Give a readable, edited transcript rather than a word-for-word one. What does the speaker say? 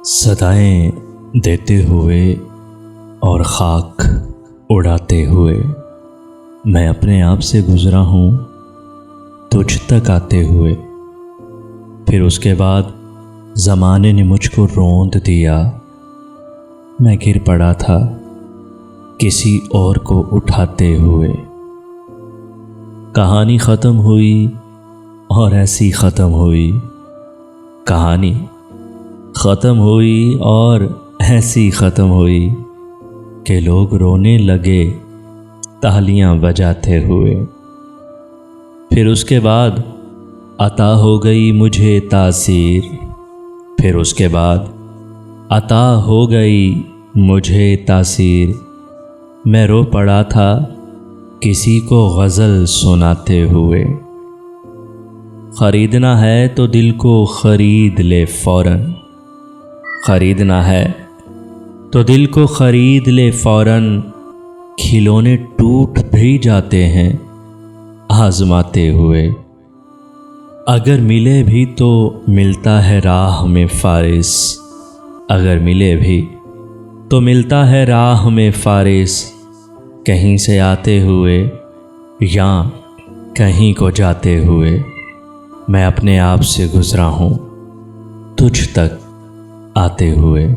सदाएं देते हुए और खाक उड़ाते हुए मैं अपने आप से गुज़रा हूँ तुझ तक आते हुए। फिर उसके बाद ज़माने ने मुझको रोंद दिया, मैं गिर पड़ा था किसी और को उठाते हुए। कहानी ख़त्म हुई और ऐसी ख़त्म हुई, कहानी ख़त्म हुई और ऐसी ख़त्म हुई कि लोग रोने लगे तालियां बजाते हुए। फिर उसके बाद अता हो गई मुझे तासीर, फिर उसके बाद अता हो गई मुझे तासीर। मैं रो पड़ा था किसी को गज़ल सुनाते हुए। ख़रीदना है तो दिल को ख़रीद ले फ़ौरन, ख़रीदना है तो दिल को ख़रीद ले फ़ौरन। खिलौने टूट भी जाते हैं आज़माते हुए। अगर मिले भी तो मिलता है राह में फ़ारिस, अगर मिले भी तो मिलता है राह में फ़ारिस। कहीं से आते हुए या कहीं को जाते हुए मैं अपने आप से गुज़रा हूँ तुझ तक आते हुए।